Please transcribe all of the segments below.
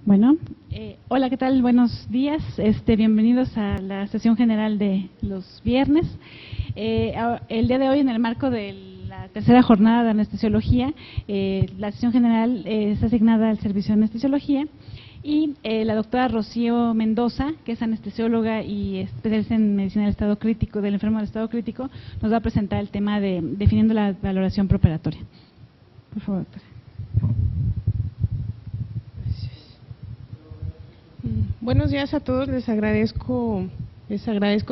Bueno, hola, ¿qué tal? Buenos días. Bienvenidos a la sesión general de los viernes. El día de hoy, en el marco de la tercera jornada de anestesiología, la sesión general es asignada al servicio de anestesiología y la doctora Rocío Mendoza, que es anestesióloga y especialista en medicina del estado crítico, del enfermo del estado crítico, nos va a presentar el tema de definiendo la valoración preoperatoria. Por favor, doctora. Buenos días a todos, les agradezco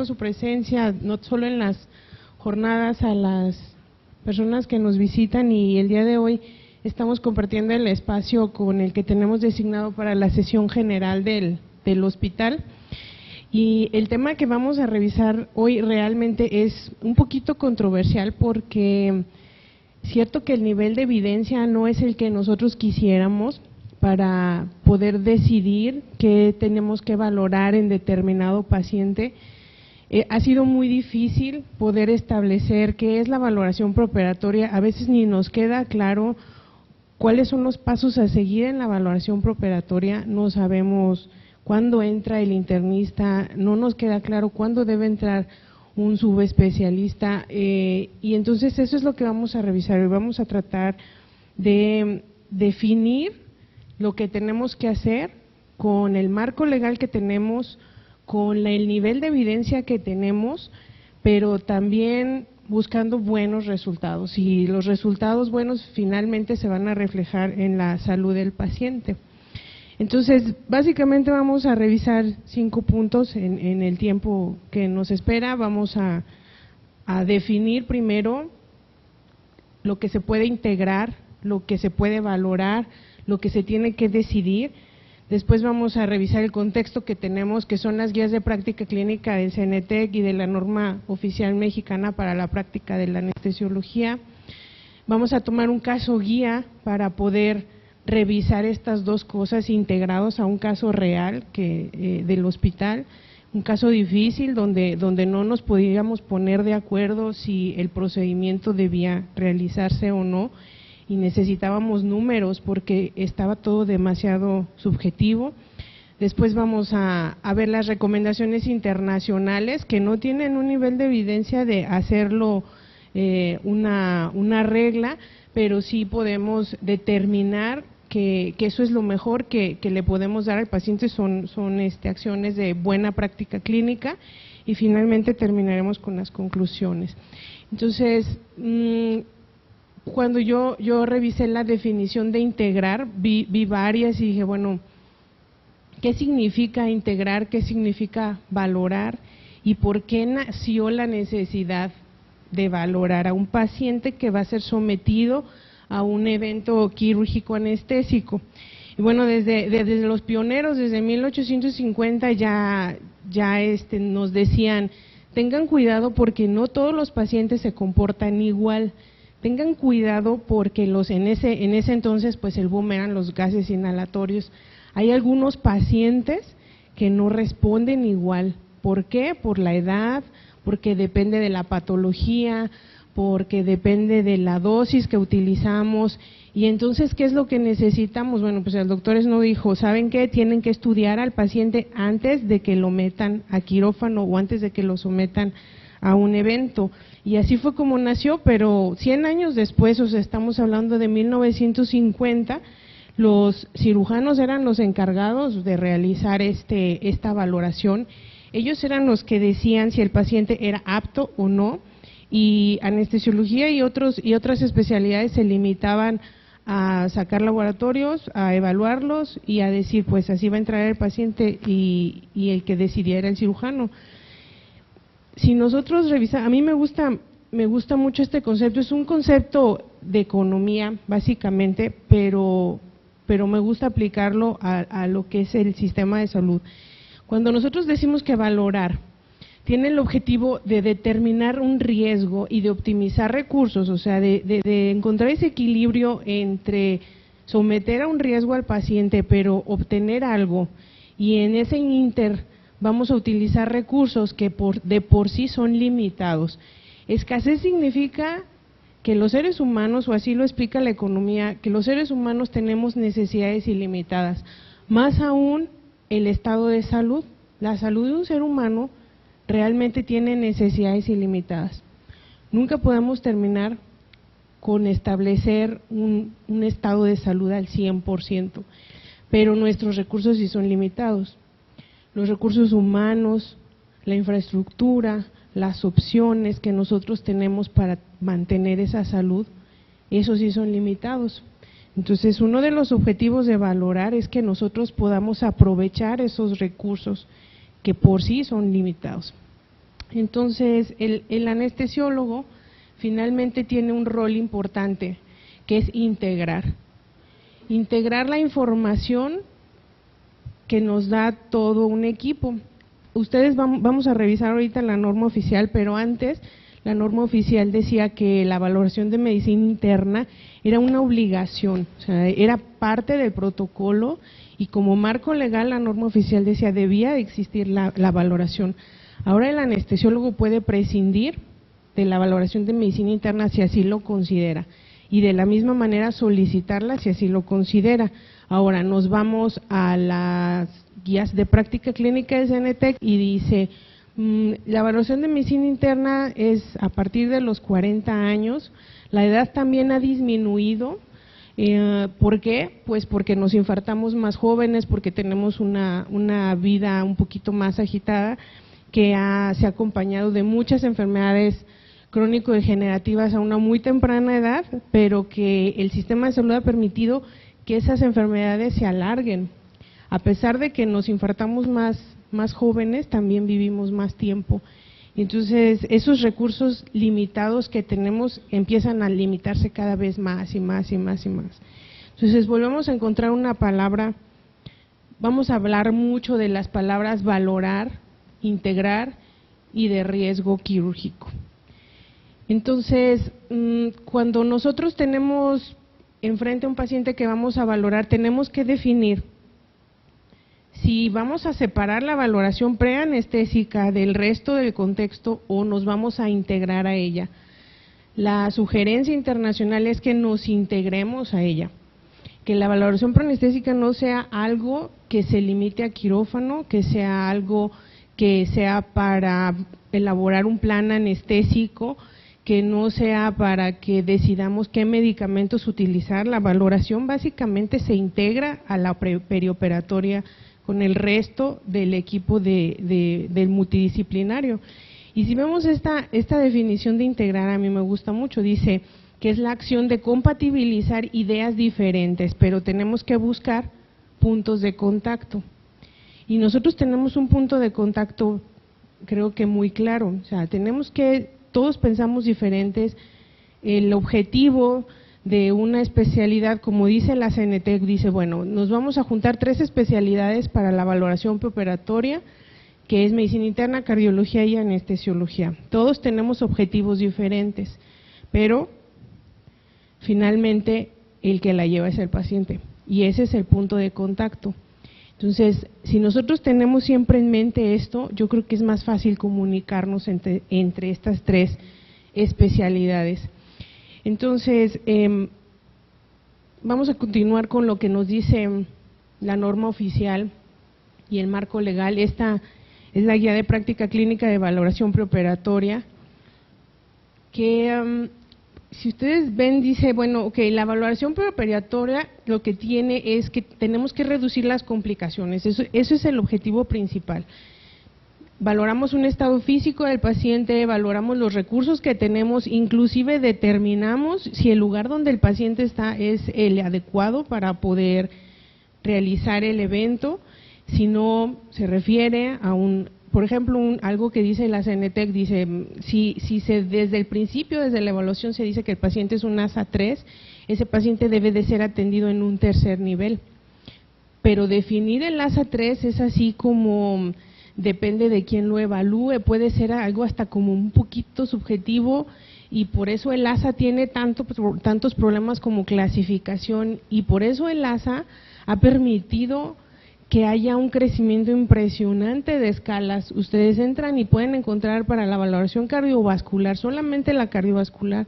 su presencia, no solo en las jornadas, a las personas que nos visitan, y el día de hoy estamos compartiendo el espacio con el que tenemos designado para la sesión general del hospital. Y el tema que vamos a revisar hoy realmente es un poquito controversial, porque es cierto que el nivel de evidencia no es el que nosotros quisiéramos para poder decidir qué tenemos que valorar en determinado paciente. Ha sido muy difícil poder establecer qué es la valoración preoperatoria. A veces ni nos queda claro cuáles son los pasos a seguir en la valoración preoperatoria. No sabemos cuándo entra el internista, no nos queda claro cuándo debe entrar un subespecialista, y entonces eso es lo que vamos a revisar. Hoy vamos a tratar de definir lo que tenemos que hacer con el marco legal que tenemos, con el nivel de evidencia que tenemos, pero también buscando buenos resultados, y los resultados buenos finalmente se van a reflejar en la salud del paciente. Entonces, básicamente vamos a revisar 5 puntos en el tiempo que nos espera. Vamos a definir primero lo que se puede integrar, lo que se puede valorar, lo que se tiene que decidir. Después vamos a revisar el contexto que tenemos, que son las guías de práctica clínica del CENETEC y de la norma oficial mexicana para la práctica de la anestesiología. Vamos a tomar un caso guía para poder revisar estas dos cosas integrados a un caso real del hospital, un caso difícil donde no nos podíamos poner de acuerdo si el procedimiento debía realizarse o no, y necesitábamos números porque estaba todo demasiado subjetivo. Después vamos a ver las recomendaciones internacionales que no tienen un nivel de evidencia de hacerlo una regla, pero sí podemos determinar que eso es lo mejor que le podemos dar al paciente, son acciones de buena práctica clínica, y finalmente terminaremos con las conclusiones. Entonces, cuando yo revisé la definición de integrar, vi varias y dije, bueno, ¿qué significa integrar? ¿Qué significa valorar? ¿Y por qué nació la necesidad de valorar a un paciente que va a ser sometido a un evento quirúrgico anestésico? Y bueno, desde los pioneros, desde 1850 ya nos decían, tengan cuidado porque no todos los pacientes se comportan igual. Tengan cuidado porque en ese entonces pues el boom eran los gases inhalatorios. Hay algunos pacientes que no responden igual. ¿Por qué? Por la edad, porque depende de la patología, porque depende de la dosis que utilizamos. Y entonces, ¿qué es lo que necesitamos? Bueno, pues el doctor nos dijo, ¿saben qué? Tienen que estudiar al paciente antes de que lo metan a quirófano o antes de que lo sometan a un evento. Y así fue como nació, pero 100 años después, o sea, estamos hablando de 1950, los cirujanos eran los encargados de realizar esta valoración. Ellos eran los que decían si el paciente era apto o no, y anestesiología y otras especialidades se limitaban a sacar laboratorios, a evaluarlos y a decir, pues así va a entrar el paciente, y el que decidía era el cirujano. Si nosotros revisamos, a mí me gusta mucho este concepto, es un concepto de economía básicamente, pero me gusta aplicarlo a lo que es el sistema de salud. Cuando nosotros decimos que valorar tiene el objetivo de determinar un riesgo y de optimizar recursos, o sea, de encontrar ese equilibrio entre someter a un riesgo al paciente, pero obtener algo, y en ese inter vamos a utilizar recursos que de por sí son limitados. Escasez significa que los seres humanos, o así lo explica la economía, que los seres humanos tenemos necesidades ilimitadas. Más aún el estado de salud. La salud de un ser humano realmente tiene necesidades ilimitadas. Nunca podemos terminar con establecer un estado de salud al 100%, pero nuestros recursos sí son limitados. Los recursos humanos, la infraestructura, las opciones que nosotros tenemos para mantener esa salud, esos sí son limitados. Entonces, uno de los objetivos de valorar es que nosotros podamos aprovechar esos recursos que por sí son limitados. Entonces, el anestesiólogo finalmente tiene un rol importante, que es integrar la información que nos da todo un equipo. Ustedes vamos a revisar ahorita la norma oficial, pero antes la norma oficial decía que la valoración de medicina interna era una obligación, o sea, era parte del protocolo y como marco legal la norma oficial decía debía de existir la valoración. Ahora el anestesiólogo puede prescindir de la valoración de medicina interna si así lo considera y de la misma manera solicitarla si así lo considera. Ahora nos vamos a las guías de práctica clínica de CNTEC y dice, la valoración de medicina interna es a partir de los 40 años, la edad también ha disminuido. ¿Por qué? Pues porque nos infartamos más jóvenes, porque tenemos una vida un poquito más agitada, que se ha acompañado de muchas enfermedades crónico-degenerativas a una muy temprana edad, pero que el sistema de salud ha permitido que esas enfermedades se alarguen. A pesar de que nos infartamos más jóvenes, también vivimos más tiempo. Entonces, esos recursos limitados que tenemos empiezan a limitarse cada vez más y más y más y más. Entonces, volvemos a encontrar una palabra, vamos a hablar mucho de las palabras valorar, integrar y de riesgo quirúrgico. Entonces, cuando nosotros tenemos enfrente a un paciente que vamos a valorar, tenemos que definir si vamos a separar la valoración preanestésica del resto del contexto o nos vamos a integrar a ella. La sugerencia internacional es que nos integremos a ella, que la valoración preanestésica no sea algo que se limite a quirófano, que sea algo que sea para elaborar un plan anestésico, que no sea para que decidamos qué medicamentos utilizar. La valoración básicamente se integra a la perioperatoria con el resto del equipo del multidisciplinario. Y si vemos esta definición de integrar, a mí me gusta mucho, dice que es la acción de compatibilizar ideas diferentes, pero tenemos que buscar puntos de contacto. Y nosotros tenemos un punto de contacto, creo que muy claro, o sea, todos pensamos diferentes, el objetivo de una especialidad, como dice la CNTEC, dice, bueno, nos vamos a juntar 3 especialidades para la valoración preoperatoria, que es medicina interna, cardiología y anestesiología. Todos tenemos objetivos diferentes, pero finalmente el que la lleva es el paciente, y ese es el punto de contacto. Entonces, si nosotros tenemos siempre en mente esto, yo creo que es más fácil comunicarnos entre estas 3 especialidades. Entonces, vamos a continuar con lo que nos dice la norma oficial y el marco legal. Esta es la guía de práctica clínica de valoración preoperatoria, que si ustedes ven, dice, bueno, ok, la valoración preoperatoria lo que tiene es que tenemos que reducir las complicaciones, eso es el objetivo principal. Valoramos un estado físico del paciente, valoramos los recursos que tenemos, inclusive determinamos si el lugar donde el paciente está es el adecuado para poder realizar el evento, si no se refiere a por ejemplo, algo que dice la CNTEC, dice, si desde el principio, desde la evaluación se dice que el paciente es un ASA 3, ese paciente debe de ser atendido en un 3er nivel. Pero definir el ASA 3 es así como, depende de quién lo evalúe, puede ser algo hasta como un poquito subjetivo y por eso el ASA tiene tantos problemas como clasificación y por eso el ASA ha permitido que haya un crecimiento impresionante de escalas. Ustedes entran y pueden encontrar para la valoración cardiovascular, solamente la cardiovascular,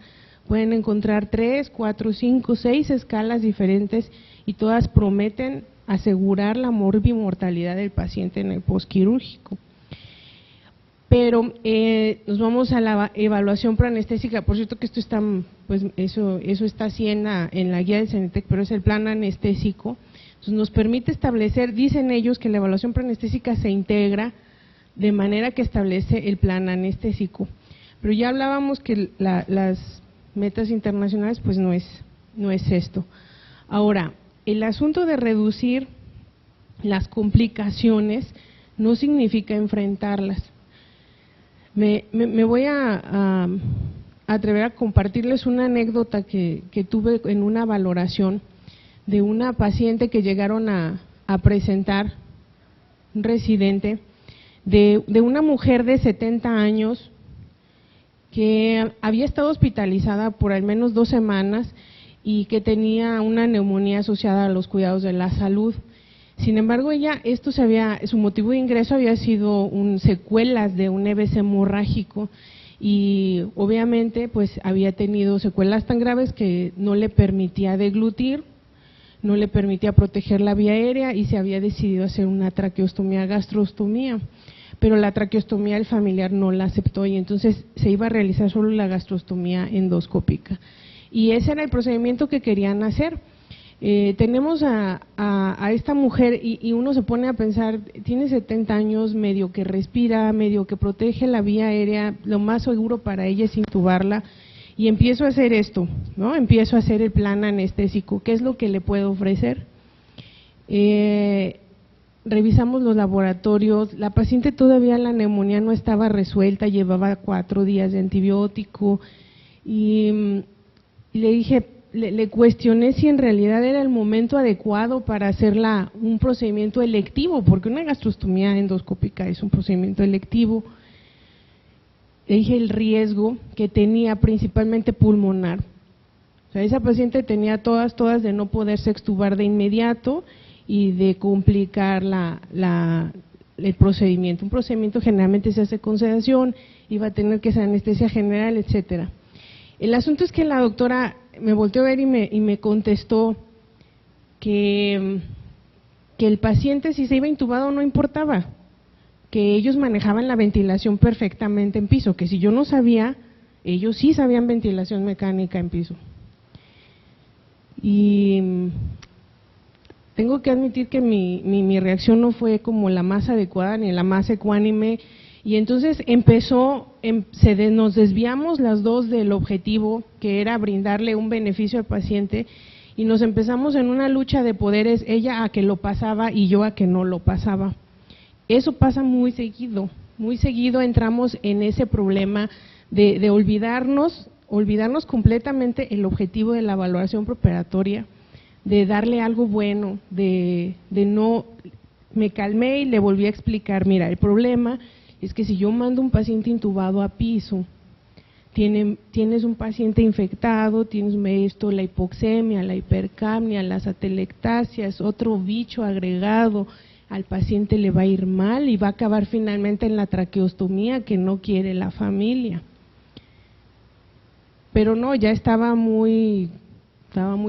pueden encontrar 3, 4, 5, 6 escalas diferentes y todas prometen asegurar la morbimortalidad del paciente en el posquirúrgico. Pero nos vamos a la evaluación proanestésica. Por cierto que esto está, pues eso está así en la guía del CENETEC, pero es el plan anestésico. Entonces nos permite establecer, dicen ellos que la evaluación proanestésica se integra de manera que establece el plan anestésico. Pero ya hablábamos que las metas internacionales pues no es esto. Ahora, el asunto de reducir las complicaciones no significa enfrentarlas. Me voy a atrever a compartirles una anécdota que tuve en una valoración de una paciente que llegaron a presentar, un residente, de una mujer de 70 años que había estado hospitalizada por al menos 2 semanas y que tenía una neumonía asociada a los cuidados de la salud. Sin embargo, su motivo de ingreso había sido secuelas de un EBC hemorrágico y obviamente pues había tenido secuelas tan graves que no le permitía deglutir, no le permitía proteger la vía aérea y se había decidido hacer una traqueostomía, gastrostomía, pero la traqueostomía el familiar no la aceptó y entonces se iba a realizar solo la gastrostomía endoscópica. Y ese era el procedimiento que querían hacer. Tenemos a esta mujer y uno se pone a pensar, tiene 70 años, medio que respira, medio que protege la vía aérea, lo más seguro para ella es intubarla, y empiezo a hacer esto, ¿no? Empiezo a hacer el plan anestésico. ¿Qué es lo que le puedo ofrecer? Revisamos los laboratorios, la paciente todavía la neumonía no estaba resuelta, llevaba 4 días de antibiótico y le dije, le cuestioné si en realidad era el momento adecuado para hacer un procedimiento electivo, porque una gastrostomía endoscópica es un procedimiento electivo. Le dije el riesgo que tenía principalmente pulmonar. O sea, esa paciente tenía todas de no poderse extubar de inmediato y de complicar el procedimiento. Un procedimiento generalmente se hace con sedación, iba a tener que ser anestesia general, etcétera. El asunto es que la doctora me volteó a ver y me contestó que el paciente si se iba intubado no importaba, que ellos manejaban la ventilación perfectamente en piso, que si yo no sabía, ellos sí sabían ventilación mecánica en piso. Y tengo que admitir que mi reacción no fue como la más adecuada ni la más ecuánime, y entonces nos desviamos las dos del objetivo, que era brindarle un beneficio al paciente, y nos empezamos en una lucha de poderes, ella a que lo pasaba y yo a que no lo pasaba. Eso pasa muy seguido entramos en ese problema de olvidarnos completamente el objetivo de la valoración preoperatoria, de darle algo bueno, me calmé y le volví a explicar, mira, el problema es que si yo mando un paciente intubado a piso, tienes un paciente infectado, tienes la hipoxemia, la hipercapnia, las atelectasias, otro bicho agregado, al paciente le va a ir mal y va a acabar finalmente en la traqueostomía que no quiere la familia. Pero no, ya estaba muy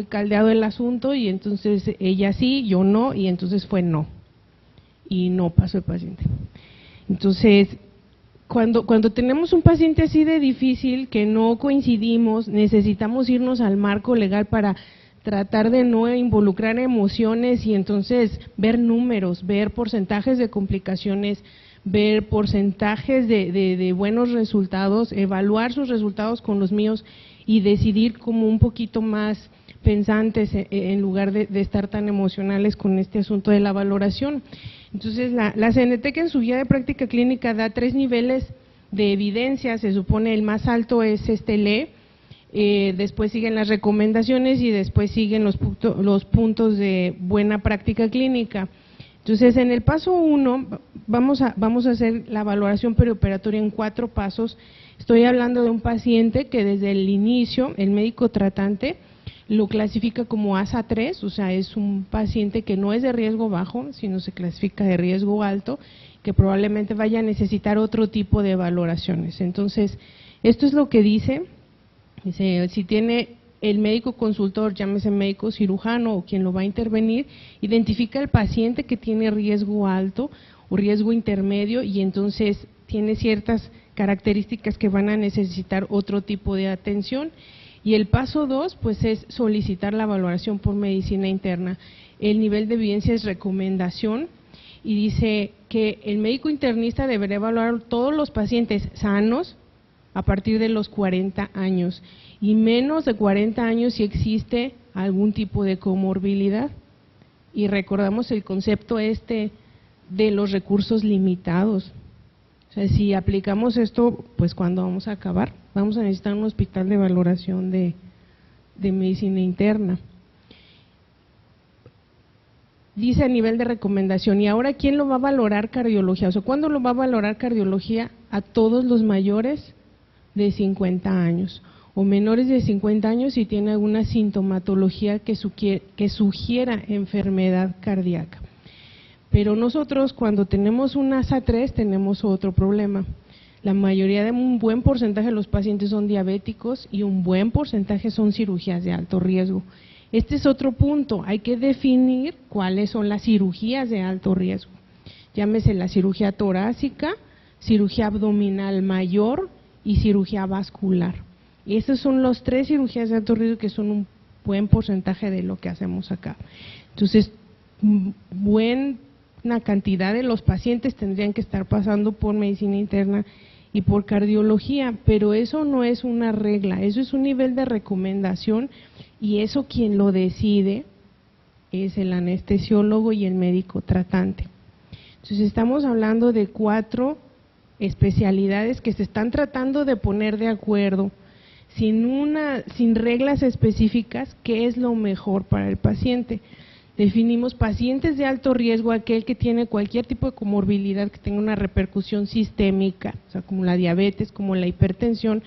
caldeado el asunto y entonces ella sí, yo no, y entonces fue no. Y no pasó el paciente. Entonces, cuando tenemos un paciente así de difícil, que no coincidimos, necesitamos irnos al marco legal para tratar de no involucrar emociones y entonces ver números, ver porcentajes de complicaciones, ver porcentajes de buenos resultados, evaluar sus resultados con los míos y decidir como un poquito más pensantes en lugar de estar tan emocionales con este asunto de la valoración. Entonces, la CENETEC en su guía de práctica clínica da 3 niveles de evidencia, se supone el más alto es LE, después siguen las recomendaciones y después siguen los puntos de buena práctica clínica. Entonces, en el paso 1 vamos a hacer la valoración perioperatoria en 4 pasos. Estoy hablando de un paciente que desde el inicio el médico tratante lo clasifica como ASA 3, o sea, es un paciente que no es de riesgo bajo, sino se clasifica de riesgo alto, que probablemente vaya a necesitar otro tipo de valoraciones. Entonces, esto es lo que dice si tiene el médico consultor, llámese médico cirujano o quien lo va a intervenir, identifica al paciente que tiene riesgo alto o riesgo intermedio y entonces tiene ciertas características que van a necesitar otro tipo de atención. Y el paso 2, pues es solicitar la valoración por medicina interna. El nivel de evidencia es recomendación y dice que el médico internista deberá evaluar todos los pacientes sanos a partir de los 40 años y menos de 40 años si existe algún tipo de comorbilidad. Y recordamos el concepto de los recursos limitados. O sea, si aplicamos esto, pues ¿cuándo vamos a acabar? Vamos a necesitar un hospital de valoración de medicina interna. Dice a nivel de recomendación, y ahora ¿quién lo va a valorar cardiología? O sea, ¿cuándo lo va a valorar cardiología? A todos los mayores de 50 años o menores de 50 años si tiene alguna sintomatología que sugiera enfermedad cardíaca. Pero nosotros cuando tenemos un ASA3 tenemos otro problema. La mayoría de un buen porcentaje de los pacientes son diabéticos y un buen porcentaje son cirugías de alto riesgo. Este es otro punto, hay que definir cuáles son las cirugías de alto riesgo. Llámese la cirugía torácica, cirugía abdominal mayor y cirugía vascular. Y esas son las 3 cirugías de alto riesgo que son un buen porcentaje de lo que hacemos acá. Entonces, buena cantidad de los pacientes tendrían que estar pasando por medicina interna y por cardiología, pero eso no es una regla, eso es un nivel de recomendación y eso quien lo decide es el anestesiólogo y el médico tratante. Entonces estamos hablando de 4 especialidades que se están tratando de poner de acuerdo sin reglas específicas qué es lo mejor para el paciente. Definimos pacientes de alto riesgo, aquel que tiene cualquier tipo de comorbilidad que tenga una repercusión sistémica, o sea, como la diabetes, como la hipertensión,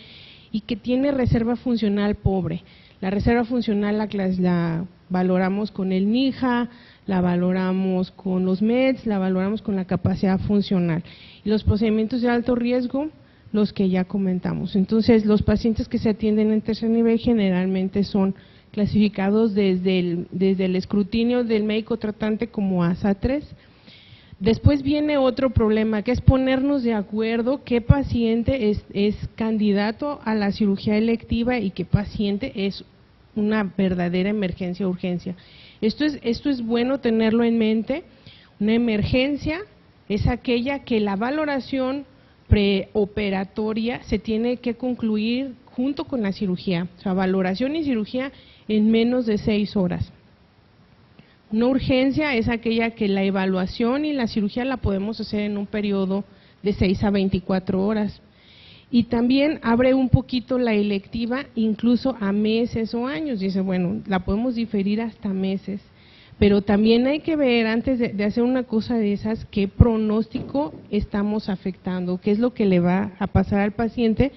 y que tiene reserva funcional pobre. La reserva funcional la valoramos con el NIJA, la valoramos con los MEDS, la valoramos con la capacidad funcional. Y los procedimientos de alto riesgo, los que ya comentamos. Entonces, los pacientes que se atienden en tercer nivel generalmente son clasificados desde el escrutinio del médico tratante como ASA3. Después viene otro problema, que es ponernos de acuerdo qué paciente es candidato a la cirugía electiva y qué paciente es una verdadera emergencia o urgencia. Esto es bueno tenerlo en mente. Una emergencia es aquella que la valoración preoperatoria se tiene que concluir junto con la cirugía, o sea, valoración y cirugía en menos de 6 horas. Una urgencia es aquella que la evaluación y la cirugía la podemos hacer en un periodo de 6 a 24 horas. Y también abre un poquito la electiva incluso a meses o años. Dice, bueno, la podemos diferir hasta meses. Pero también hay que ver, antes de hacer una cosa de esas, qué pronóstico estamos afectando, qué es lo que le va a pasar al paciente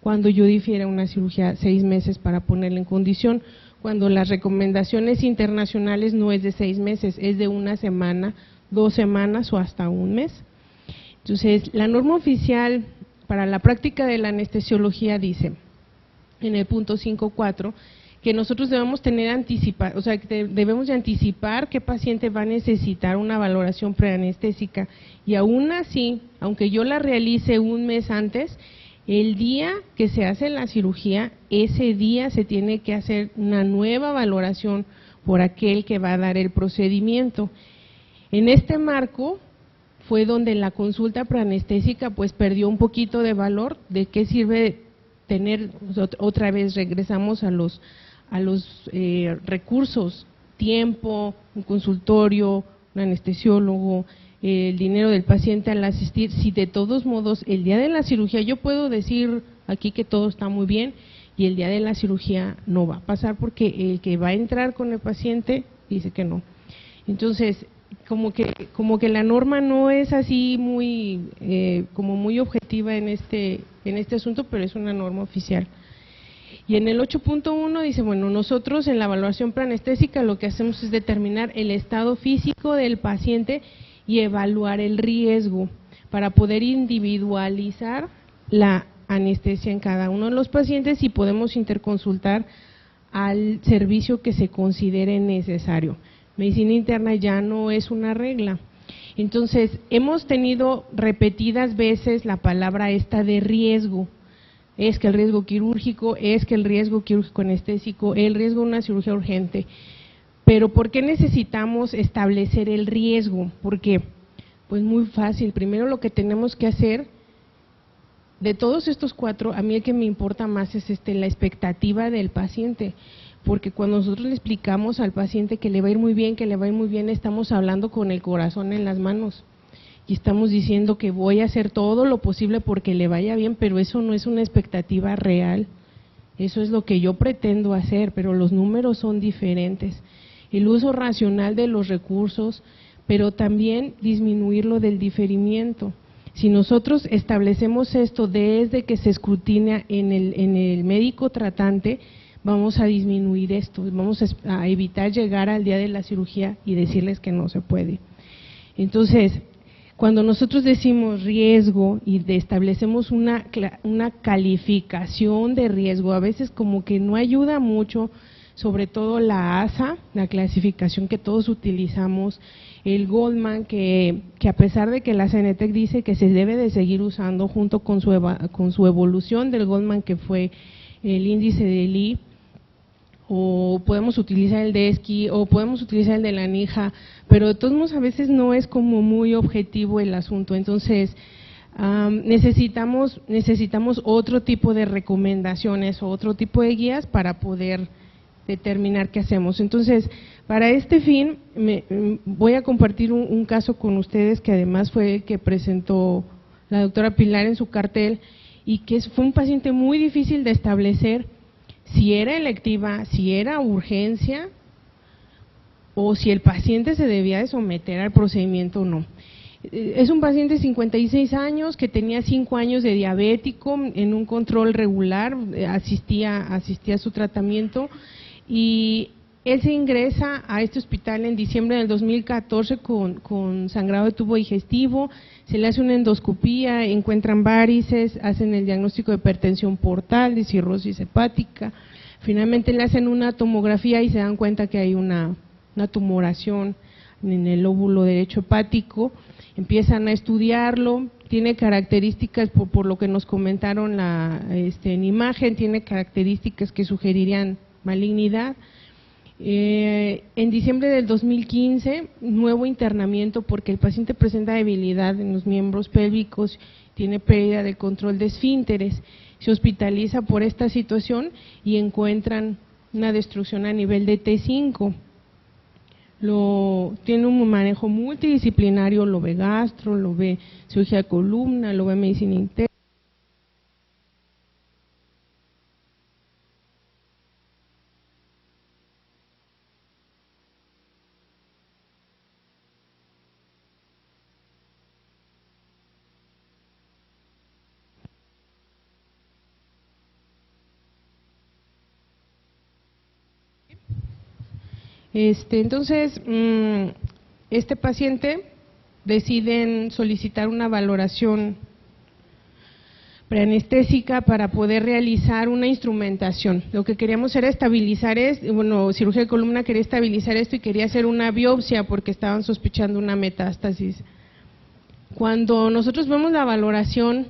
cuando yo difiera una cirugía 6 meses para ponerle en condición, cuando las recomendaciones internacionales no es de 6 meses, es de 1 semana, 2 semanas o hasta 1 mes. Entonces, la norma oficial para la práctica de la anestesiología dice, en el punto 5.4, que nosotros debemos debemos de anticipar qué paciente va a necesitar una valoración preanestésica y aún así, aunque yo la realice 1 mes antes, el día que se hace la cirugía, ese día se tiene que hacer una nueva valoración por aquel que va a dar el procedimiento. En este marco fue donde la consulta preanestésica pues perdió un poquito de valor. ¿De qué sirve tener, otra vez regresamos a los recursos, tiempo, un consultorio, un anestesiólogo, el dinero del paciente al asistir, si de todos modos el día de la cirugía yo puedo decir aquí que todo está muy bien y el día de la cirugía no va a pasar porque el que va a entrar con el paciente dice que no. Entonces, como que la norma no es así muy objetiva en este asunto, pero es una norma oficial. Y en el 8.1 dice, bueno, nosotros en la evaluación preanestésica lo que hacemos es determinar el estado físico del paciente y evaluar el riesgo para poder individualizar la anestesia en cada uno de los pacientes y podemos interconsultar al servicio que se considere necesario. Medicina interna ya no es una regla. Entonces, hemos tenido repetidas veces la palabra esta de riesgo. Es que el riesgo quirúrgico, es que el riesgo quirúrgico anestésico, el riesgo de una cirugía urgente. Pero ¿por qué necesitamos establecer el riesgo? Porque, pues muy fácil, primero lo que tenemos que hacer, de todos estos 4, a mí el que me importa más es la expectativa del paciente, porque cuando nosotros le explicamos al paciente que le va a ir muy bien, estamos hablando con el corazón en las manos y estamos diciendo que voy a hacer todo lo posible porque le vaya bien, pero eso no es una expectativa real, eso es lo que yo pretendo hacer, pero los números son diferentes. El uso racional de los recursos, pero también disminuirlo del diferimiento. Si nosotros establecemos esto desde que se escrutina en el médico tratante, vamos a disminuir esto, vamos a evitar llegar al día de la cirugía y decirles que no se puede. Entonces, cuando nosotros decimos riesgo y establecemos una calificación de riesgo, a veces como que no ayuda mucho, sobre todo la ASA, la clasificación que todos utilizamos, el Goldman, que a pesar de que la CENETEC dice que se debe de seguir usando junto con su evolución del Goldman, que fue el índice de Lee, o podemos utilizar el de ESCI, o podemos utilizar el de la NIJA, pero de todos modos a veces no es como muy objetivo el asunto. Entonces, necesitamos otro tipo de recomendaciones o otro tipo de guías para poder determinar qué hacemos. Entonces, para este fin, voy a compartir un caso con ustedes que además fue el que presentó la doctora Pilar en su cartel y que fue un paciente muy difícil de establecer si era electiva, si era urgencia o si el paciente se debía de someter al procedimiento o no. Es un paciente de 56 años que tenía 5 años de diabético en un control regular, asistía a su tratamiento y él se ingresa a este hospital en diciembre del 2014 con sangrado de tubo digestivo, se le hace una endoscopía, encuentran varices, hacen el diagnóstico de hipertensión portal, de cirrosis hepática, finalmente le hacen una tomografía y se dan cuenta que hay una tumoración en el lóbulo derecho hepático, empiezan a estudiarlo, tiene características, por lo que nos comentaron en imagen, tiene características que sugerirían malignidad. En diciembre del 2015, nuevo internamiento porque el paciente presenta debilidad en los miembros pélvicos, tiene pérdida de control de esfínteres, se hospitaliza por esta situación y encuentran una destrucción a nivel de T5. Tiene un manejo multidisciplinario, lo ve gastro, lo ve cirugía de columna, lo ve medicina interna. Entonces, este paciente deciden solicitar una valoración preanestésica para poder realizar una instrumentación. Lo que queríamos era estabilizar cirugía de columna quería estabilizar esto y quería hacer una biopsia porque estaban sospechando una metástasis. Cuando nosotros vemos la valoración,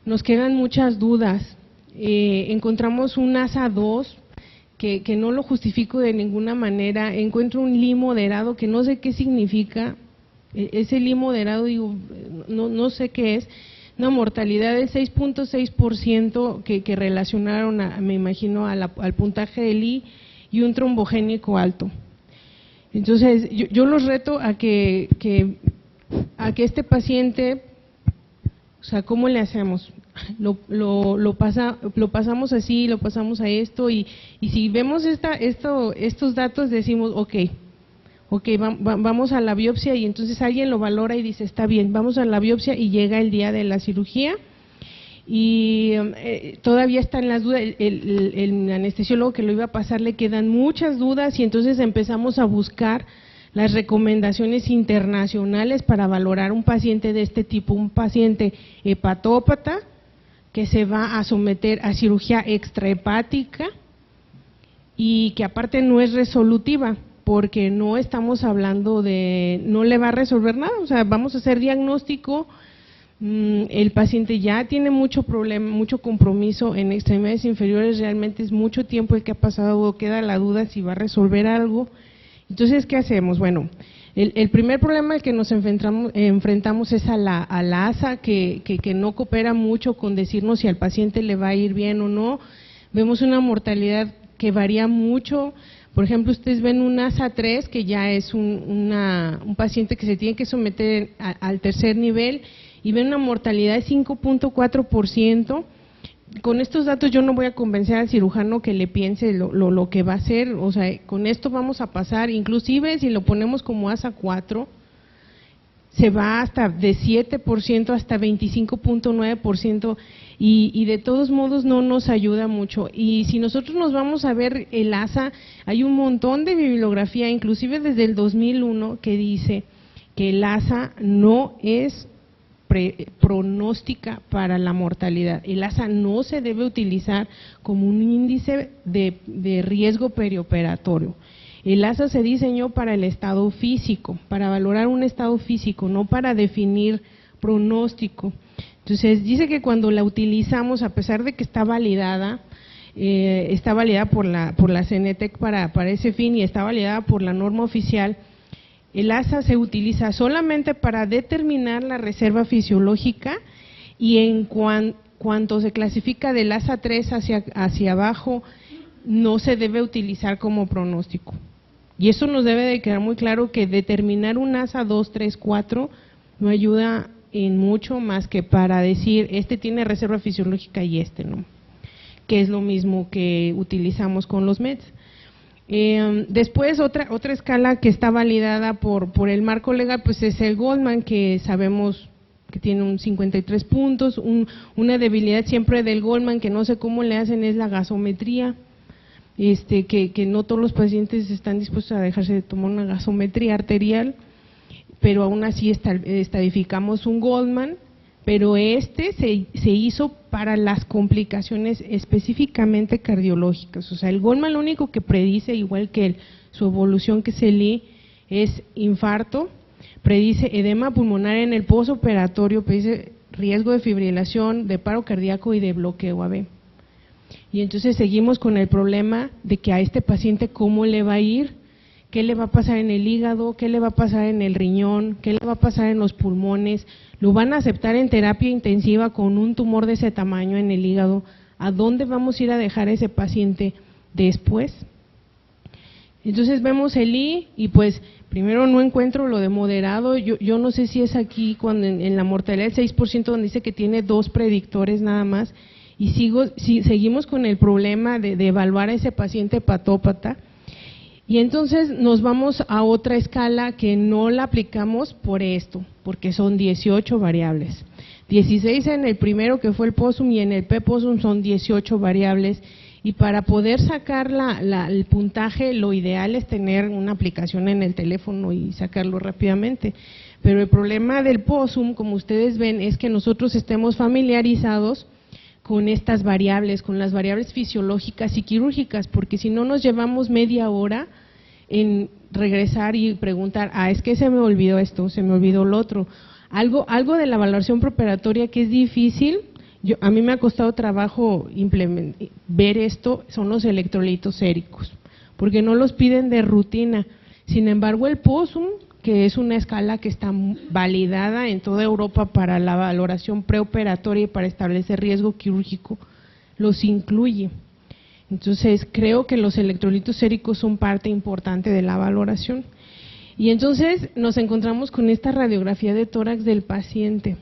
nos quedan muchas dudas. Encontramos un ASA2 que no lo justifico de ninguna manera, encuentro un Li moderado que no sé qué significa, ese Li moderado digo, no sé qué es, una mortalidad del 6.6% que relacionaron, me imagino, al puntaje de Li y un trombogénico alto. Entonces, yo los reto a que este paciente, o sea, ¿cómo le hacemos? Lo pasamos así, lo pasamos a esto y si vemos estos datos decimos, ok, vamos a la biopsia y entonces alguien lo valora y dice, está bien, vamos a la biopsia y llega el día de la cirugía y todavía están las dudas, el anestesiólogo que lo iba a pasar le quedan muchas dudas y entonces empezamos a buscar las recomendaciones internacionales para valorar un paciente de este tipo, un paciente hepatópata que se va a someter a cirugía extrahepática y que aparte no es resolutiva, porque no estamos hablando no le va a resolver nada, o sea, vamos a hacer diagnóstico, el paciente ya tiene mucho problema, mucho compromiso en extremidades inferiores, realmente es mucho tiempo el que ha pasado, queda la duda si va a resolver algo. Entonces, ¿qué hacemos? Bueno, el primer problema al que nos enfrentamos es a la ASA, que no coopera mucho con decirnos si al paciente le va a ir bien o no. Vemos una mortalidad que varía mucho. Por ejemplo, ustedes ven un ASA 3, que ya es un paciente que se tiene que someter al tercer nivel, y ven una mortalidad de 5.4%. Con estos datos yo no voy a convencer al cirujano que le piense lo que va a hacer, o sea, con esto vamos a pasar, inclusive si lo ponemos como ASA 4, se va hasta de 7% hasta 25.9%, y de todos modos no nos ayuda mucho. Y si nosotros nos vamos a ver el ASA, hay un montón de bibliografía, inclusive desde el 2001, que dice que el ASA no es pronóstica para la mortalidad. El ASA no se debe utilizar como un índice de riesgo perioperatorio. El ASA se diseñó para el estado físico, para valorar un estado físico, no para definir pronóstico. Entonces, dice que cuando la utilizamos, a pesar de que está validada por la CENETEC para ese fin, y está validada por la norma oficial, el ASA se utiliza solamente para determinar la reserva fisiológica, y en cuanto se clasifica del ASA 3 hacia abajo, no se debe utilizar como pronóstico. Y eso nos debe de quedar muy claro, que determinar un ASA 2, 3, 4 no ayuda en mucho más que para decir, este tiene reserva fisiológica y este no, que es lo mismo que utilizamos con los MEDS. Después otra escala que está validada por el marco legal, pues es el Goldman, que sabemos que tiene un 53 puntos, una debilidad siempre del Goldman, que no sé cómo le hacen, es la gasometría, que no todos los pacientes están dispuestos a dejarse de tomar una gasometría arterial, pero aún así estadificamos un Goldman, pero se hizo para las complicaciones específicamente cardiológicas. O sea, el Goldman lo único que predice, igual que su evolución, que es el I, es infarto, predice edema pulmonar en el postoperatorio, predice riesgo de fibrilación, de paro cardíaco y de bloqueo AV. Y entonces seguimos con el problema de que a este paciente cómo le va a ir, qué le va a pasar en el hígado, qué le va a pasar en el riñón, qué le va a pasar en los pulmones, lo van a aceptar en terapia intensiva con un tumor de ese tamaño en el hígado, ¿a dónde vamos a ir a dejar a ese paciente después? Entonces vemos el I, y pues primero no encuentro lo de moderado, yo no sé si es aquí cuando en la mortalidad del 6%, donde dice que tiene 2 predictores nada más, y seguimos con el problema de evaluar a ese paciente hepatópata. Y entonces nos vamos a otra escala que no la aplicamos por esto, porque son 18 variables. 16 en el primero, que fue el POSUM, y en el P-POSUM son 18 variables, y para poder sacar el puntaje, lo ideal es tener una aplicación en el teléfono y sacarlo rápidamente. Pero el problema del POSUM, como ustedes ven, es que nosotros estemos familiarizados con estas variables, con las variables fisiológicas y quirúrgicas, porque si no nos llevamos media hora en regresar y preguntar, es que se me olvidó esto, se me olvidó lo otro. Algo de la valoración preoperatoria que es difícil, a mí me ha costado trabajo ver esto, son los electrolitos séricos, porque no los piden de rutina. Sin embargo, el POSUM, que es una escala que está validada en toda Europa para la valoración preoperatoria y para establecer riesgo quirúrgico, los incluye. Entonces, creo que los electrolitos séricos son parte importante de la valoración. Y entonces nos encontramos con esta radiografía de tórax del paciente.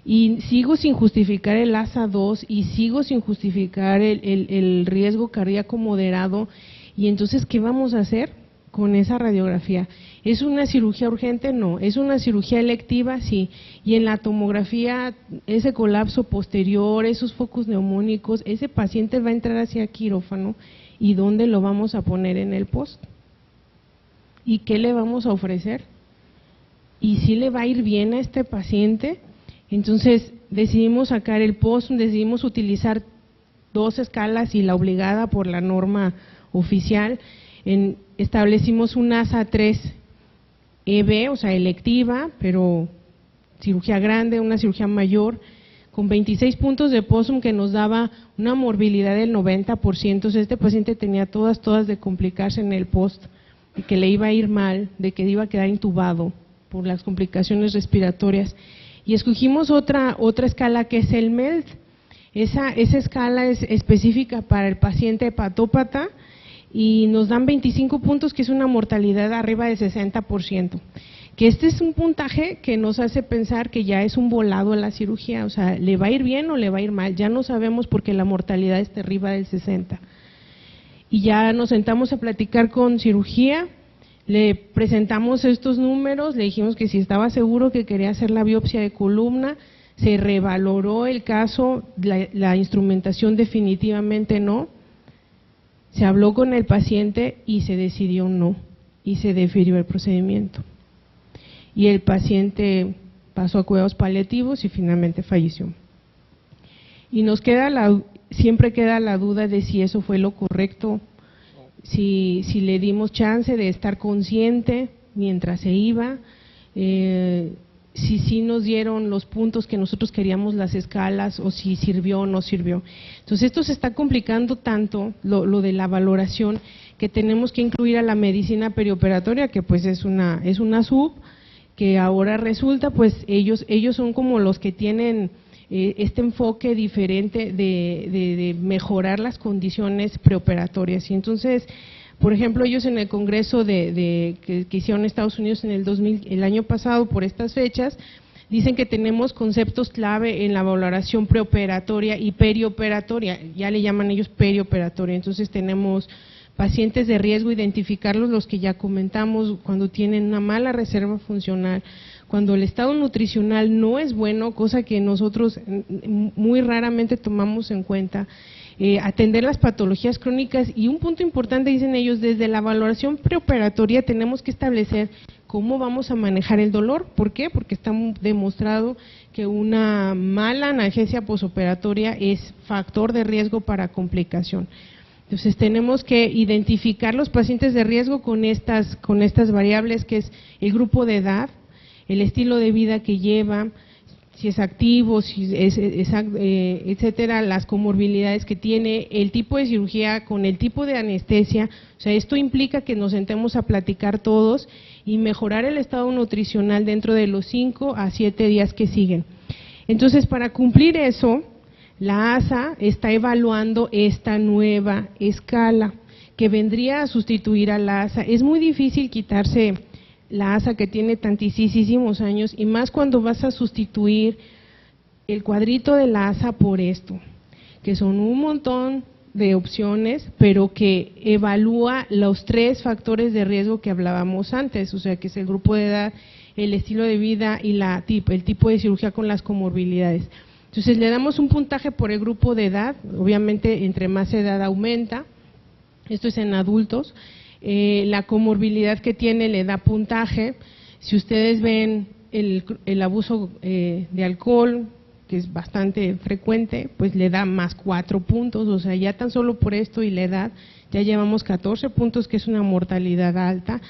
Y sigo sin justificar el ASA 2 y sigo sin justificar el riesgo cardíaco moderado. Y entonces, ¿qué vamos a hacer con esa radiografía? ¿Es una cirugía urgente? No. ¿Es una cirugía electiva? Sí. Y en la tomografía, ese colapso posterior, esos focos neumónicos, ese paciente va a entrar hacia quirófano, ¿y dónde lo vamos a poner en el post? ¿Y qué le vamos a ofrecer? ¿Y si le va a ir bien a este paciente? Entonces decidimos sacar el post, decidimos utilizar 2 escalas y la obligada por la norma oficial. Establecimos un ASA 3 EB, o sea, electiva, pero cirugía grande, una cirugía mayor, con 26 puntos de POSUM que nos daba una morbilidad del 90%. O sea, este paciente tenía todas de complicarse en el post, de que le iba a ir mal, de que iba a quedar intubado por las complicaciones respiratorias. Y escogimos otra escala que es el MELD. Esa escala es específica para el paciente hepatópata y nos dan 25 puntos, que es una mortalidad arriba del 60%. Que este es un puntaje que nos hace pensar que ya es un volado a la cirugía, o sea, ¿le va a ir bien o le va a ir mal? Ya no sabemos porque la mortalidad está arriba del 60%. Y ya nos sentamos a platicar con cirugía, le presentamos estos números, le dijimos que si estaba seguro que quería hacer la biopsia de columna, se revaloró el caso, la instrumentación definitivamente no, se habló con el paciente y se decidió no, y se defirió el procedimiento. Y el paciente pasó a cuidados paliativos y finalmente falleció. Y nos siempre queda la duda de si eso fue lo correcto, si le dimos chance de estar consciente mientras se iba, si sí nos dieron los puntos que nosotros queríamos, las escalas, o si sirvió o no sirvió. Entonces esto se está complicando tanto, lo de la valoración, que tenemos que incluir a la medicina perioperatoria, que pues es una sub, que ahora resulta, pues ellos son como los que tienen este enfoque diferente de mejorar las condiciones preoperatorias. Y entonces, por ejemplo, ellos en el congreso que hicieron en Estados Unidos en el año pasado, por estas fechas, dicen que tenemos conceptos clave en la valoración preoperatoria y perioperatoria, ya le llaman ellos perioperatoria. Entonces tenemos pacientes de riesgo, identificarlos, los que ya comentamos, cuando tienen una mala reserva funcional, cuando el estado nutricional no es bueno, cosa que nosotros muy raramente tomamos en cuenta, atender las patologías crónicas. Y un punto importante, dicen ellos, desde la valoración preoperatoria tenemos que establecer cómo vamos a manejar el dolor. ¿Por qué? Porque está demostrado que una mala analgesia posoperatoria es factor de riesgo para complicación. Entonces tenemos que identificar los pacientes de riesgo con estas variables, que es el grupo de edad, el estilo de vida que lleva, si es activo, si es etcétera, las comorbilidades que tiene, el tipo de cirugía con el tipo de anestesia. O sea, esto implica que nos sentemos a platicar todos y mejorar el estado nutricional dentro de los 5 a 7 días que siguen. Entonces, para cumplir eso, la ASA está evaluando esta nueva escala que vendría a sustituir a la ASA. Es muy difícil quitarse la ASA, que tiene tantísimos años, y más cuando vas a sustituir el cuadrito de la ASA por esto, que son un montón de opciones, pero que evalúa los 3 factores de riesgo que hablábamos antes, o sea, que es el grupo de edad, el estilo de vida y el tipo de cirugía con las comorbilidades. Entonces le damos un puntaje por el grupo de edad, obviamente entre más edad aumenta, esto es en adultos, la comorbilidad que tiene le da puntaje. Si ustedes ven el abuso de alcohol, que es bastante frecuente, pues le da más 4 puntos, o sea, ya tan solo por esto y la edad, ya llevamos 14 puntos, que es una mortalidad alta.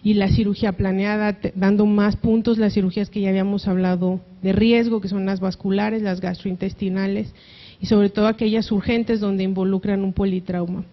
Y la cirugía planeada, dando más puntos, las cirugías que ya habíamos hablado de riesgo, que son las vasculares, las gastrointestinales, y sobre todo aquellas urgentes donde involucran un politrauma.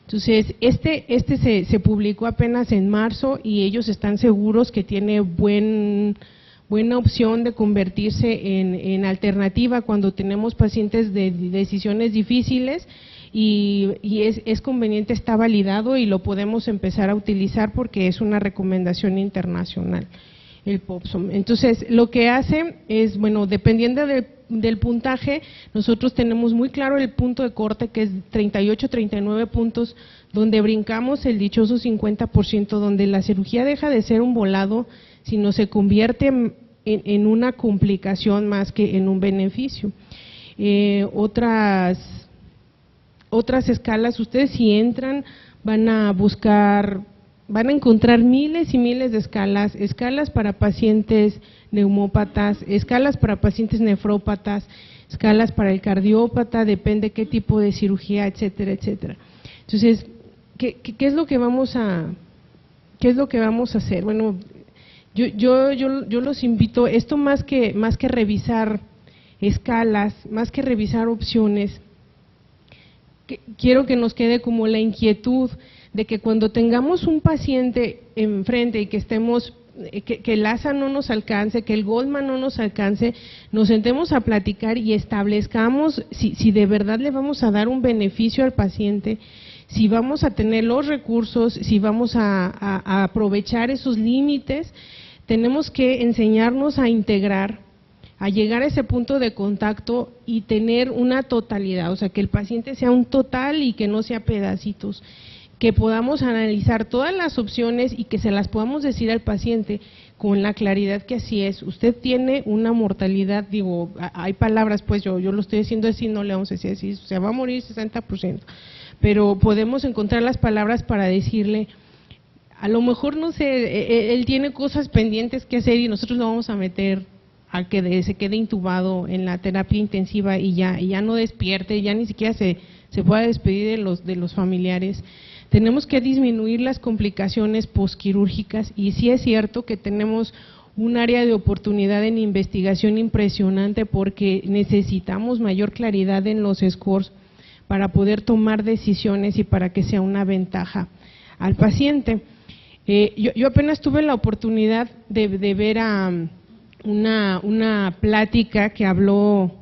Entonces, este se publicó apenas en marzo y ellos están seguros que tiene buena opción de convertirse en alternativa cuando tenemos pacientes de decisiones difíciles, y es conveniente, está validado y lo podemos empezar a utilizar porque es una recomendación internacional, el POPSOM. Entonces, lo que hace es, bueno, dependiendo del puntaje, nosotros tenemos muy claro el punto de corte, que es 38, 39 puntos, donde brincamos el dichoso 50%, donde la cirugía deja de ser un volado, sino se convierte en una complicación más que en un beneficio. Otras escalas, ustedes si entran van a encontrar miles y miles de escalas para pacientes neumópatas, escalas para pacientes nefrópatas, escalas para el cardiópata, depende qué tipo de cirugía, etcétera, etcétera. Entonces, ¿qué es lo que vamos a hacer? Bueno, yo los invito, esto más que revisar escalas, más que revisar opciones, quiero que nos quede como la inquietud de que cuando tengamos un paciente enfrente y que estemos, que el ASA no nos alcance, que el Goldman no nos alcance, nos sentemos a platicar y establezcamos si de verdad le vamos a dar un beneficio al paciente, si vamos a tener los recursos, si vamos a aprovechar esos límites. Tenemos que enseñarnos a integrar, a llegar a ese punto de contacto y tener una totalidad, o sea, que el paciente sea un total y que no sea pedacitos, que podamos analizar todas las opciones y que se las podamos decir al paciente con la claridad que así es. Usted tiene una mortalidad, digo, hay palabras, pues yo lo estoy diciendo así, no le vamos a decir así, se va a morir 60%, pero podemos encontrar las palabras para decirle, a lo mejor, no sé, él tiene cosas pendientes que hacer y nosotros lo vamos a meter a que se quede intubado en la terapia intensiva y ya no despierte, ya ni siquiera se pueda despedir de los familiares. Tenemos que disminuir las complicaciones posquirúrgicas y sí es cierto que tenemos un área de oportunidad en investigación impresionante porque necesitamos mayor claridad en los scores para poder tomar decisiones y para que sea una ventaja al paciente. Yo apenas tuve la oportunidad de ver a una plática que habló,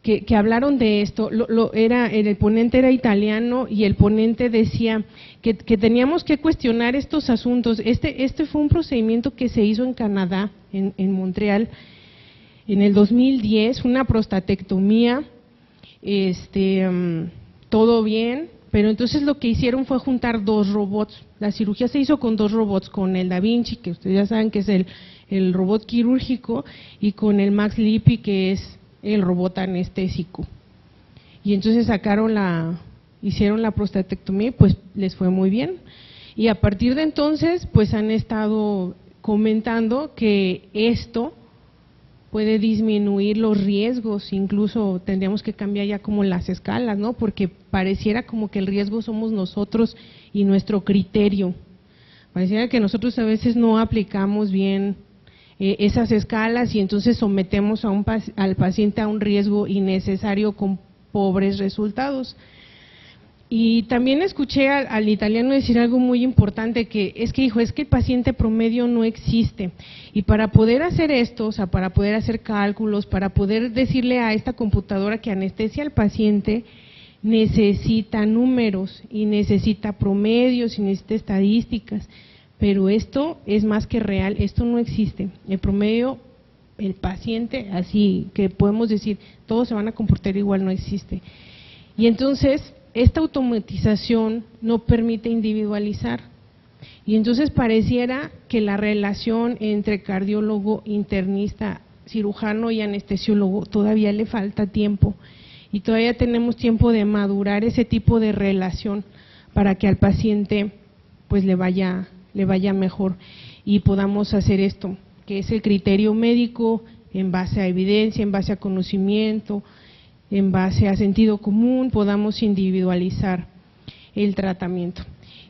que hablaron de esto, el ponente era italiano y el ponente decía que teníamos que cuestionar estos asuntos. Este fue un procedimiento que se hizo en Canadá, en Montreal, en el 2010, una prostatectomía, todo bien, pero entonces lo que hicieron fue juntar 2 robots. La cirugía se hizo con 2 robots, con el Da Vinci, que ustedes ya saben que es el robot quirúrgico, y con el Max Lippi, que es el robot anestésico. Y entonces hicieron la prostatectomía y pues les fue muy bien. Y a partir de entonces pues han estado comentando que esto puede disminuir los riesgos, incluso tendríamos que cambiar ya como las escalas, ¿no? Porque pareciera como que el riesgo somos nosotros y nuestro criterio. Pareciera que nosotros a veces no aplicamos bien esas escalas y entonces sometemos al paciente a un riesgo innecesario con pobres resultados. Y también escuché al italiano decir algo muy importante, que el paciente promedio no existe, y para poder hacer esto, o sea, para poder hacer cálculos, para poder decirle a esta computadora que anestesia al paciente, necesita números, y necesita promedios, y necesita estadísticas, pero esto es más que real, esto no existe. El promedio, el paciente, así que podemos decir, todos se van a comportar igual, no existe. Y entonces, esta automatización no permite individualizar, y entonces pareciera que la relación entre cardiólogo, internista, cirujano y anestesiólogo todavía le falta tiempo, y todavía tenemos tiempo de madurar ese tipo de relación para que al paciente pues le vaya mejor y podamos hacer esto, que es el criterio médico en base a evidencia, en base a conocimiento, en base a sentido común, podamos individualizar el tratamiento.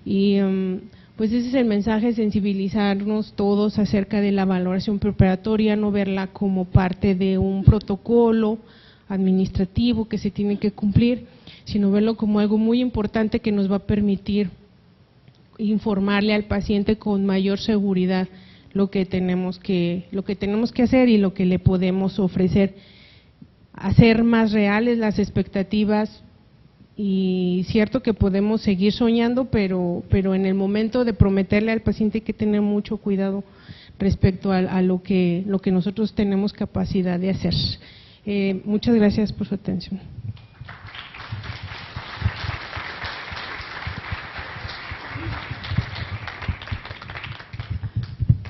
Y pues ese es el mensaje, sensibilizarnos todos acerca de la valoración preoperatoria, no verla como parte de un protocolo administrativo que se tiene que cumplir, sino verlo como algo muy importante que nos va a permitir informarle al paciente con mayor seguridad lo que tenemos que hacer y lo que le podemos ofrecer, hacer más reales las expectativas. Y cierto que podemos seguir soñando, pero en el momento de prometerle al paciente hay que tener mucho cuidado respecto a lo que nosotros tenemos capacidad de hacer. Muchas gracias por su atención.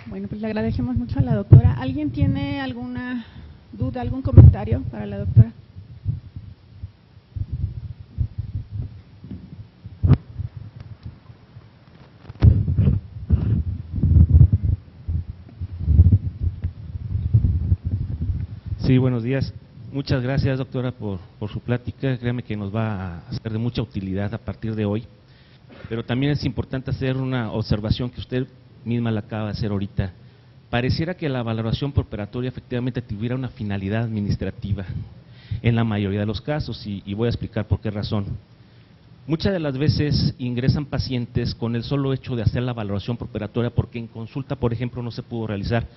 Bueno, pues le agradecemos mucho a la doctora. ¿Alguien tiene alguna duda, algún comentario para la doctora? Sí, buenos días. Muchas gracias, doctora, por su plática. Créame que nos va a ser de mucha utilidad a partir de hoy. pero también es importante hacer una observación que usted misma la acaba de hacer ahorita. Pareciera que la valoración preoperatoria efectivamente tuviera una finalidad administrativa en la mayoría de los casos, y voy a explicar por qué razón. Muchas de las veces ingresan pacientes con el solo hecho de hacer la valoración preoperatoria porque en consulta, por ejemplo, no se pudo realizar,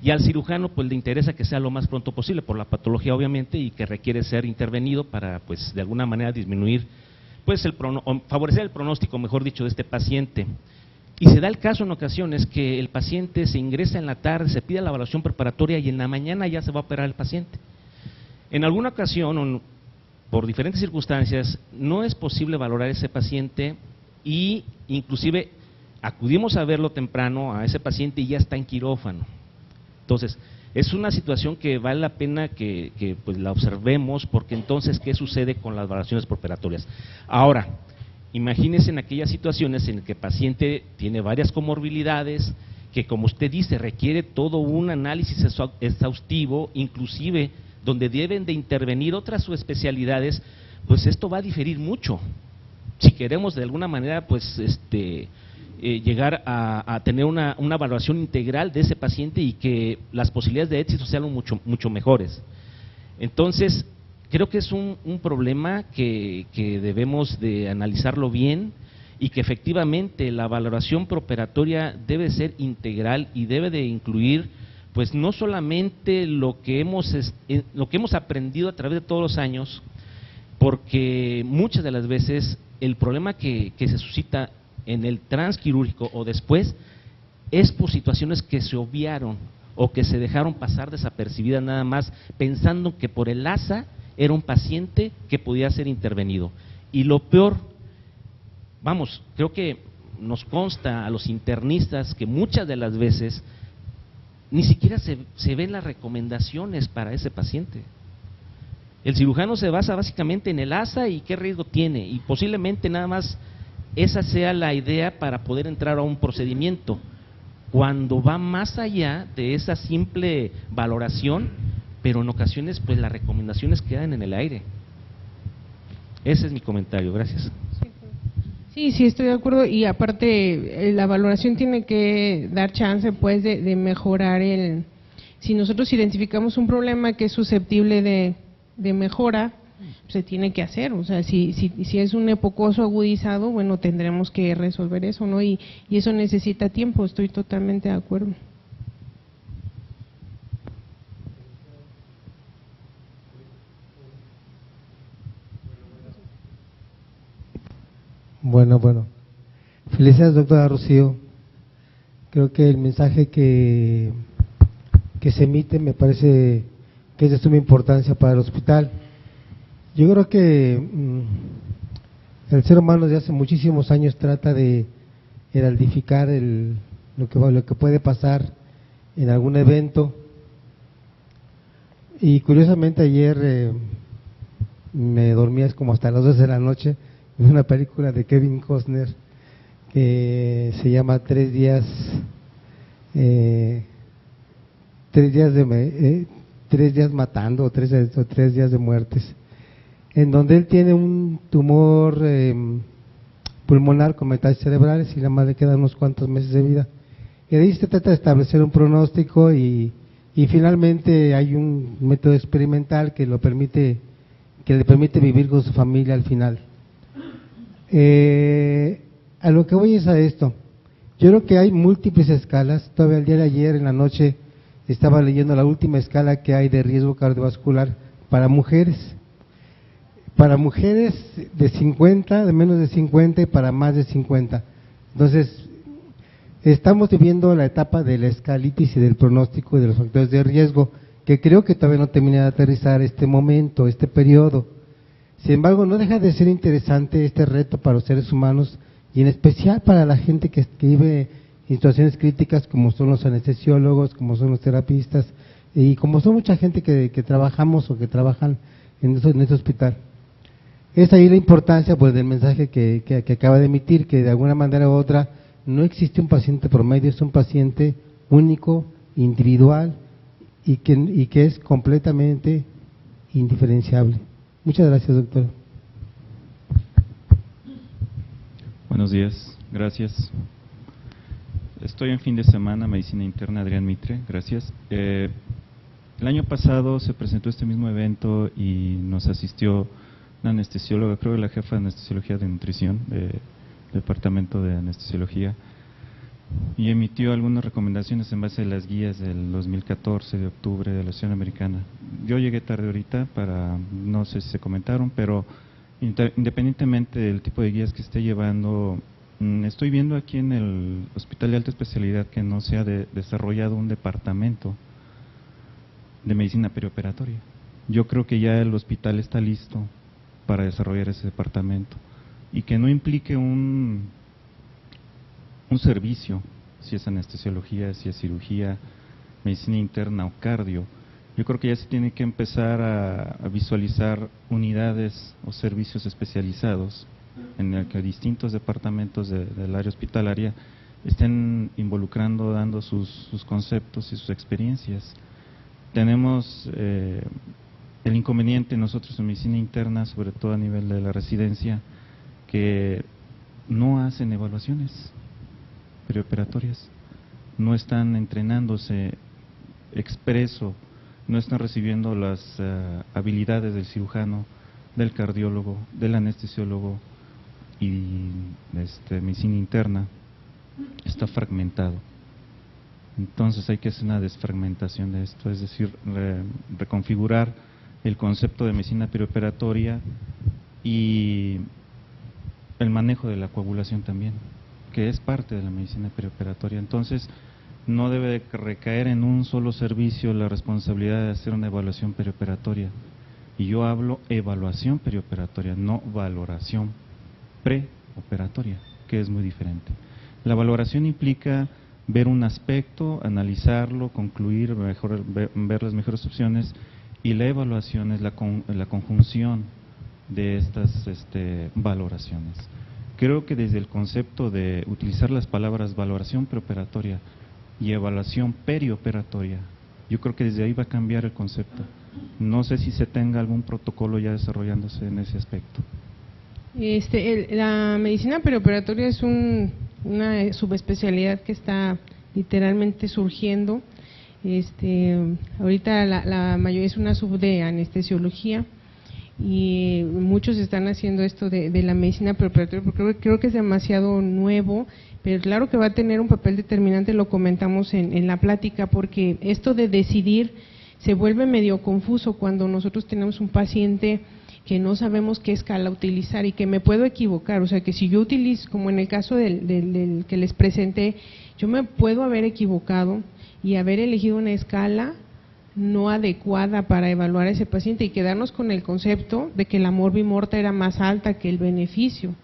y al cirujano pues le interesa que sea lo más pronto posible por la patología obviamente, y que requiere ser intervenido para pues de alguna manera disminuir, pues favorecer el pronóstico, mejor dicho, de este paciente. Y se da el caso en ocasiones que el paciente se ingresa en la tarde, se pide la evaluación preparatoria y en la mañana ya se va a operar el paciente. En alguna ocasión, por diferentes circunstancias, no es posible valorar ese paciente y inclusive acudimos a verlo temprano a ese paciente y ya está en quirófano. Entonces, es una situación que vale la pena que pues la observemos, porque entonces, ¿qué sucede con las valoraciones preoperatorias? Ahora, imagínense en aquellas situaciones en que el paciente tiene varias comorbilidades, que como usted dice, requiere todo un análisis exhaustivo, inclusive donde deben de intervenir otras subespecialidades, pues esto va a diferir mucho. Si queremos de alguna manera pues llegar a tener una evaluación integral de ese paciente y que las posibilidades de éxito sean mucho mejores. Entonces, creo que es un problema que debemos de analizarlo bien, y que efectivamente la valoración preoperatoria debe ser integral y debe de incluir pues no solamente lo que hemos aprendido a través de todos los años, porque muchas de las veces el problema que se suscita en el transquirúrgico o después es por situaciones que se obviaron o que se dejaron pasar desapercibidas nada más, pensando que por el ASA era un paciente que podía ser intervenido. Y lo peor, vamos, creo que nos consta a los internistas que muchas de las veces ni siquiera se ven las recomendaciones para ese paciente. El cirujano se basa básicamente en el ASA y qué riesgo tiene, y posiblemente nada más esa sea la idea para poder entrar a un procedimiento, cuando va más allá de esa simple valoración, pero en ocasiones pues las recomendaciones quedan en el aire. Ese es mi comentario, gracias. Sí, estoy de acuerdo, y aparte la valoración tiene que dar chance pues de mejorar si nosotros identificamos un problema que es susceptible de mejora, se tiene que hacer. O sea, si es un epocoso agudizado, bueno, tendremos que resolver eso, ¿no? Y eso necesita tiempo, estoy totalmente de acuerdo. Bueno. Felicidades, doctora Rocío. Creo que el mensaje que se emite me parece que es de suma importancia para el hospital. Yo creo que el ser humano desde hace muchísimos años trata de heraldificar lo que puede pasar en algún evento. Y curiosamente ayer me dormía como hasta las 2 de la noche en una película de Kevin Costner que se llama 3 días matando, o tres días de muertes, en donde él tiene un tumor pulmonar con metástasis cerebrales y nada más le quedan unos cuantos meses de vida. Y ahí se trata de establecer un pronóstico y finalmente hay un método experimental que le permite vivir con su familia al final. A lo que voy es a esto. Yo creo que hay múltiples escalas. Todavía el día de ayer en la noche estaba leyendo la última escala que hay de riesgo cardiovascular para mujeres. Para mujeres de 50, de menos de 50 y para más de 50. Entonces, estamos viviendo la etapa de la escalitis y del pronóstico y de los factores de riesgo, que creo que todavía no termina de aterrizar este momento, este periodo. Sin embargo, no deja de ser interesante este reto para los seres humanos y en especial para la gente que vive en situaciones críticas, como son los anestesiólogos, como son los terapistas y como son mucha gente que trabajamos o que trabajan en este hospital. Es ahí la importancia pues del mensaje que acaba de emitir, que de alguna manera u otra no existe un paciente promedio, es un paciente único, individual y que es completamente indiferenciable. Muchas gracias, doctor. Buenos días, gracias. Estoy en fin de semana, Medicina Interna, Adrián Mitre, gracias. El año pasado se presentó este mismo evento y nos asistió una anestesióloga, creo que la jefa de anestesiología de nutrición del departamento de anestesiología, y emitió algunas recomendaciones en base a las guías del 2014 de octubre de la Asociación Americana. Yo llegué tarde ahorita no sé si se comentaron, pero independientemente del tipo de guías que esté llevando, estoy viendo aquí en el Hospital de Alta Especialidad que no se ha desarrollado un departamento de medicina perioperatoria. Yo creo que ya el hospital está listo para desarrollar ese departamento y que no implique un servicio, si es anestesiología, si es cirugía, medicina interna o cardio. Yo creo que ya se tiene que empezar a visualizar unidades o servicios especializados en el que distintos departamentos del área hospitalaria estén involucrando, dando sus conceptos y sus experiencias. Tenemos el inconveniente nosotros en medicina interna, sobre todo a nivel de la residencia, que no hacen evaluaciones perioperatorias, no están entrenándose expreso, no están recibiendo las habilidades del cirujano, del cardiólogo, del anestesiólogo y medicina interna. Está fragmentado. Entonces hay que hacer una desfragmentación de esto, es decir, reconfigurar el concepto de medicina perioperatoria y el manejo de la coagulación también, que es parte de la medicina perioperatoria. Entonces, no debe recaer en un solo servicio la responsabilidad de hacer una evaluación perioperatoria. Y yo hablo evaluación perioperatoria, no valoración preoperatoria, que es muy diferente. La valoración implica ver un aspecto, analizarlo, concluir, ver las mejores opciones, y la evaluación es la conjunción de estas valoraciones. Creo que desde el concepto de utilizar las palabras valoración preoperatoria y evaluación perioperatoria, yo creo que desde ahí va a cambiar el concepto. No sé si se tenga algún protocolo ya desarrollándose en ese aspecto. La medicina perioperatoria es una subespecialidad que está literalmente surgiendo. Ahorita la mayoría es una sub de anestesiología y muchos están haciendo esto de la medicina preoperatoria porque creo que es demasiado nuevo, pero claro que va a tener un papel determinante, lo comentamos en la plática, porque esto de decidir se vuelve medio confuso cuando nosotros tenemos un paciente que no sabemos qué escala utilizar y que me puedo equivocar, o sea que si yo utilizo, como en el caso del que les presenté, yo me puedo haber equivocado y haber elegido una escala no adecuada para evaluar a ese paciente y quedarnos con el concepto de que la morbimorta era más alta que el beneficio.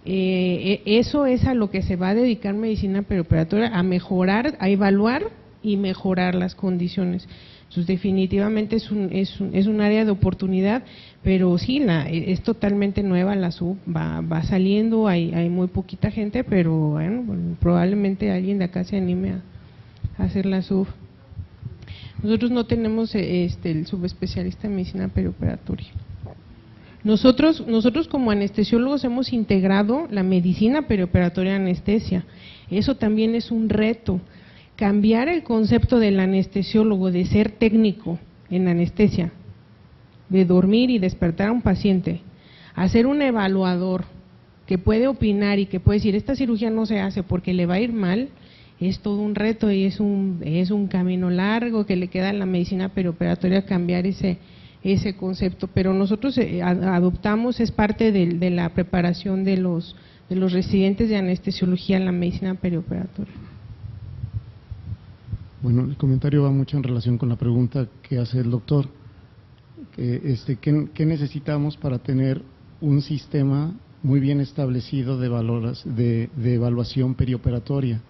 Eso es a lo que se va a dedicar medicina perioperatoria, a mejorar, a evaluar y mejorar las condiciones. Entonces definitivamente es un área de oportunidad, pero sí, es totalmente nueva la sub, va saliendo, hay muy poquita gente, pero bueno, probablemente alguien de acá se anime a hacer la sub. Nosotros no tenemos el subespecialista en medicina perioperatoria. Nosotros como anestesiólogos hemos integrado la medicina perioperatoria en anestesia. Eso también es un reto. Cambiar el concepto del anestesiólogo de ser técnico en anestesia, de dormir y despertar a un paciente, a ser un evaluador que puede opinar y que puede decir esta cirugía no se hace porque le va a ir mal, es todo un reto y es un camino largo que le queda a la medicina perioperatoria cambiar ese concepto, pero nosotros adoptamos, es parte de la preparación de los residentes de anestesiología en la medicina perioperatoria. Bueno, el comentario va mucho en relación con la pregunta que hace el doctor. ¿Qué necesitamos para tener un sistema muy bien establecido de evaluación perioperatoria,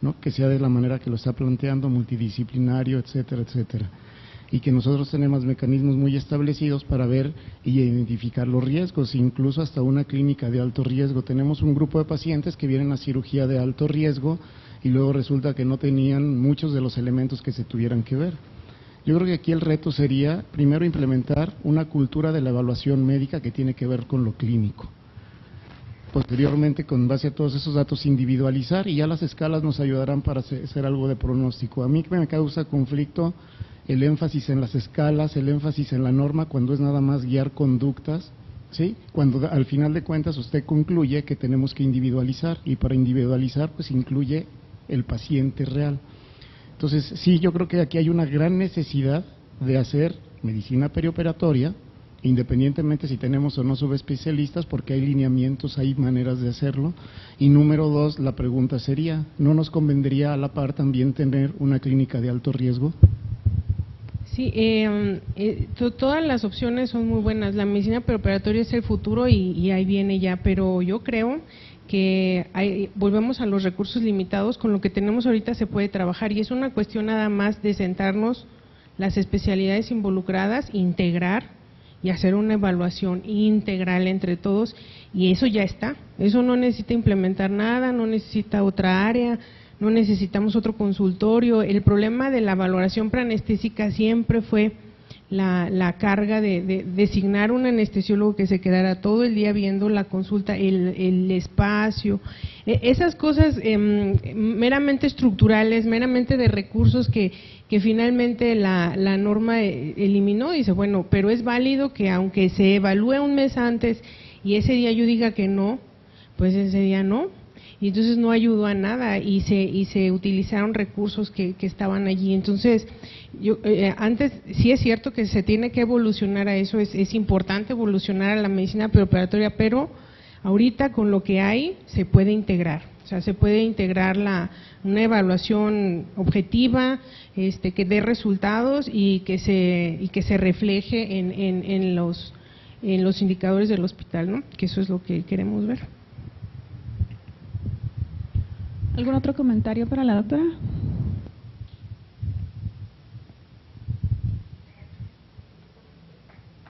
¿no? Que sea de la manera que lo está planteando, multidisciplinario, etcétera, etcétera? Y que nosotros tenemos mecanismos muy establecidos para ver y identificar los riesgos, incluso hasta una clínica de alto riesgo. Tenemos un grupo de pacientes que vienen a cirugía de alto riesgo y luego resulta que no tenían muchos de los elementos que se tuvieran que ver. Yo creo que aquí el reto sería, primero, implementar una cultura de la evaluación médica que tiene que ver con lo clínico. posteriormente, con base a todos esos datos, individualizar, y ya las escalas nos ayudarán para hacer algo de pronóstico. A mí me causa conflicto el énfasis en las escalas, el énfasis en la norma, cuando es nada más guiar conductas, ¿sí? Cuando al final de cuentas usted concluye que tenemos que individualizar, y para individualizar pues incluye el paciente real. Entonces, sí, yo creo que aquí hay una gran necesidad de hacer medicina perioperatoria, independientemente si tenemos o no subespecialistas, porque hay lineamientos, hay maneras de hacerlo. Y número 2, la pregunta sería, ¿no nos convendría a la par también tener una clínica de alto riesgo? Sí, todas las opciones son muy buenas. La medicina preoperatoria es el futuro y ahí viene ya, pero yo creo que volvemos a los recursos limitados. Con lo que tenemos ahorita se puede trabajar, y es una cuestión nada más de sentarnos las especialidades involucradas, integrar y hacer una evaluación integral entre todos, y eso ya está. Eso no necesita implementar nada, no necesita otra área, no necesitamos otro consultorio. El problema de la valoración preanestésica siempre fue la carga de designar un anestesiólogo que se quedara todo el día viendo la consulta, el espacio, esas cosas meramente estructurales, meramente de recursos que finalmente la norma eliminó. Dice, bueno, pero es válido que aunque se evalúe un mes antes y ese día yo diga que no, pues ese día no. Y entonces no ayudó a nada, y se utilizaron recursos que estaban allí. Entonces, antes sí es cierto que se tiene que evolucionar a eso, es importante evolucionar a la medicina preoperatoria, pero ahorita con lo que hay se puede integrar. O sea, se puede integrar una evaluación objetiva, que dé resultados y que se refleje en los indicadores del hospital, ¿no? Que eso es lo que queremos ver. ¿Algún otro comentario para la doctora?